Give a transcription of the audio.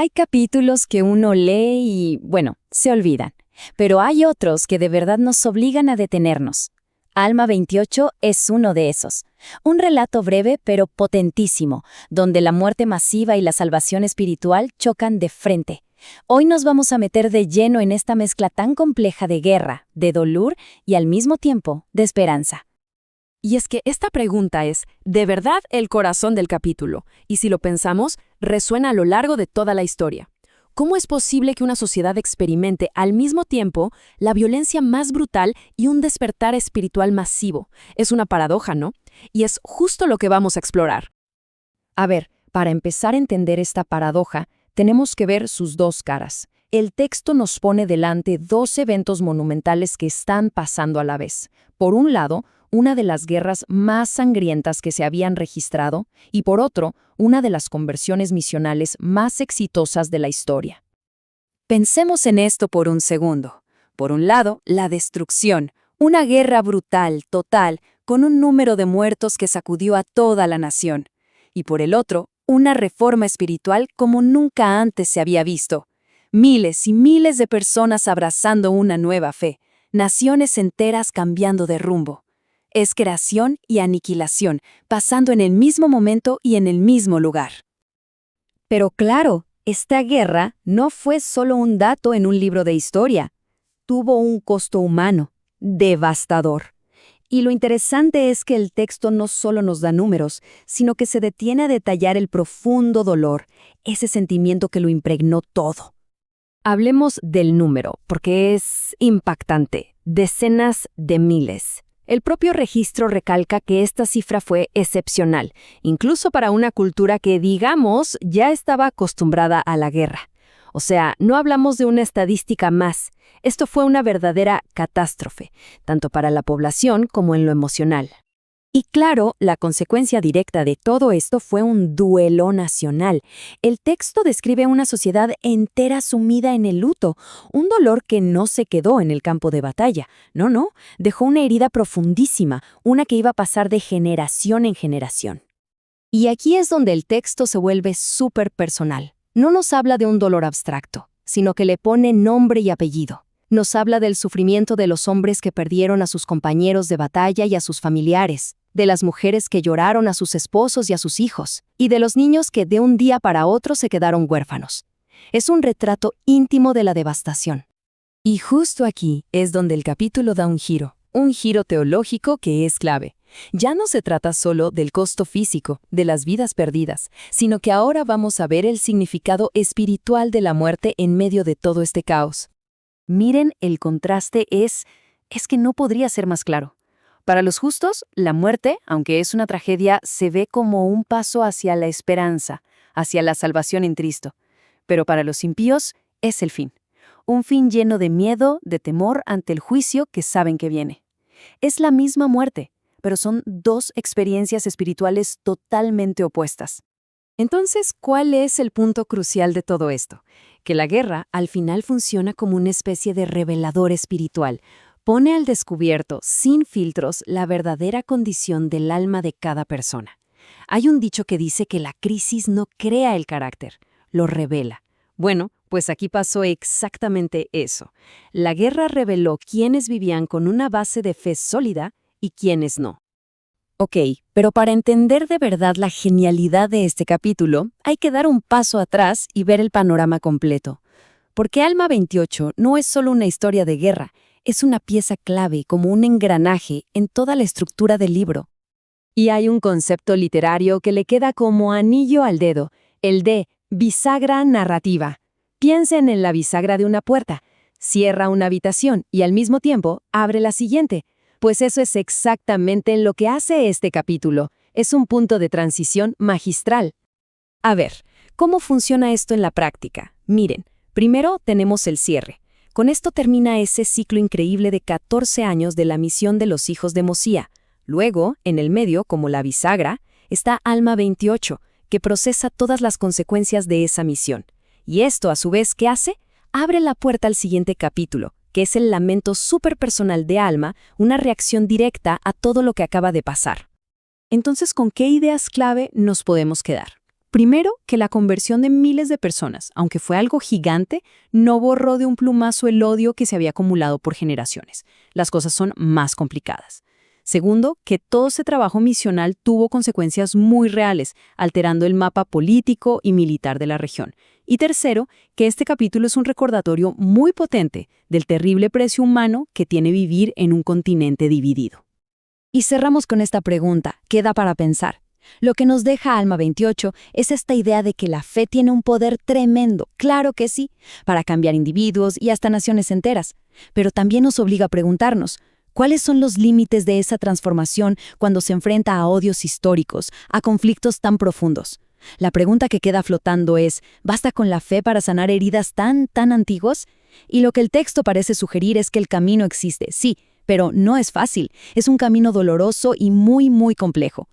Hay capítulos que uno lee y, bueno, se olvidan, pero hay otros que de verdad nos obligan a detenernos. Alma 28 es uno de esos. Un relato breve pero potentísimo, donde la muerte masiva y la salvación espiritual chocan de frente. Hoy nos vamos a meter de lleno en esta mezcla tan compleja de guerra, de dolor y al mismo tiempo de esperanza. Y es que esta pregunta es, de verdad, el corazón del capítulo, y si lo pensamos, resuena a lo largo de toda la historia. ¿Cómo es posible que una sociedad experimente al mismo tiempo la violencia más brutal y un despertar espiritual masivo? Es una paradoja, ¿no? Y es justo lo que vamos a explorar. A ver, para empezar a entender esta paradoja, tenemos que ver sus dos caras. El texto nos pone delante dos eventos monumentales que están pasando a la vez. Por un lado, una de las guerras más sangrientas que se habían registrado, y por otro, una de las conversiones misionales más exitosas de la historia. Pensemos en esto por un segundo. Por un lado, la destrucción, una guerra brutal, total, con un número de muertos que sacudió a toda la nación. Y por el otro, una reforma espiritual como nunca antes se había visto. Miles y miles de personas abrazando una nueva fe, naciones enteras cambiando de rumbo. Es creación y aniquilación, pasando en el mismo momento y en el mismo lugar. Pero claro, esta guerra no fue solo un dato en un libro de historia. Tuvo un costo humano, devastador. Y lo interesante es que el texto no solo nos da números, sino que se detiene a detallar el profundo dolor, ese sentimiento que lo impregnó todo. Hablemos del número, porque es impactante. Decenas de miles. El propio registro recalca que esta cifra fue excepcional, incluso para una cultura que, digamos, ya estaba acostumbrada a la guerra. O sea, no hablamos de una estadística más. Esto fue una verdadera catástrofe, tanto para la población como en lo emocional. Y claro, la consecuencia directa de todo esto fue un duelo nacional. El texto describe una sociedad entera sumida en el luto, un dolor que no se quedó en el campo de batalla. No, dejó una herida profundísima, una que iba a pasar de generación en generación. Y aquí es donde el texto se vuelve súper personal. No nos habla de un dolor abstracto, sino que le pone nombre y apellido. Nos habla del sufrimiento de los hombres que perdieron a sus compañeros de batalla y a sus familiares, de las mujeres que lloraron a sus esposos y a sus hijos, y de los niños que de un día para otro se quedaron huérfanos. Es un retrato íntimo de la devastación. Y justo aquí es donde el capítulo da un giro teológico que es clave. Ya no se trata solo del costo físico, de las vidas perdidas, sino que ahora vamos a ver el significado espiritual de la muerte en medio de todo este caos. Miren, el contraste es que no podría ser más claro. Para los justos, la muerte, aunque es una tragedia, se ve como un paso hacia la esperanza, hacia la salvación en Cristo. Pero para los impíos, es el fin. Un fin lleno de miedo, de temor ante el juicio que saben que viene. Es la misma muerte, pero son dos experiencias espirituales totalmente opuestas. Entonces, ¿cuál es el punto crucial de todo esto? Que la guerra al final funciona como una especie de revelador espiritual. Pone al descubierto, sin filtros, la verdadera condición del alma de cada persona. Hay un dicho que dice que la crisis no crea el carácter, lo revela. Bueno, pues aquí pasó exactamente eso. La guerra reveló quiénes vivían con una base de fe sólida y quiénes no. Ok, pero para entender de verdad la genialidad de este capítulo, hay que dar un paso atrás y ver el panorama completo. Porque Alma 28 no es solo una historia de guerra, es una pieza clave, como un engranaje en toda la estructura del libro. Y hay un concepto literario que le queda como anillo al dedo, el de bisagra narrativa. Piensen en la bisagra de una puerta. Cierra una habitación y al mismo tiempo abre la siguiente. Pues eso es exactamente lo que hace este capítulo. Es un punto de transición magistral. A ver, ¿cómo funciona esto en la práctica? Miren, primero tenemos el cierre. Con esto termina ese ciclo increíble de 14 años de la misión de los hijos de Mosía. Luego, en el medio, como la bisagra, está Alma 28, que procesa todas las consecuencias de esa misión. Y esto, a su vez, ¿qué hace? Abre la puerta al siguiente capítulo, que es el lamento superpersonal de Alma, una reacción directa a todo lo que acaba de pasar. Entonces, ¿con qué ideas clave nos podemos quedar? Primero, que la conversión de miles de personas, aunque fue algo gigante, no borró de un plumazo el odio que se había acumulado por generaciones. Las cosas son más complicadas. Segundo, que todo ese trabajo misional tuvo consecuencias muy reales, alterando el mapa político y militar de la región. Y tercero, que este capítulo es un recordatorio muy potente del terrible precio humano que tiene vivir en un continente dividido. Y cerramos con esta pregunta, ¿qué da para pensar? Lo que nos deja Alma 28 es esta idea de que la fe tiene un poder tremendo, claro que sí, para cambiar individuos y hasta naciones enteras. Pero también nos obliga a preguntarnos, ¿cuáles son los límites de esa transformación cuando se enfrenta a odios históricos, a conflictos tan profundos? La pregunta que queda flotando es, ¿basta con la fe para sanar heridas tan antiguas? Y lo que el texto parece sugerir es que el camino existe, sí, pero no es fácil. Es un camino doloroso y muy complejo.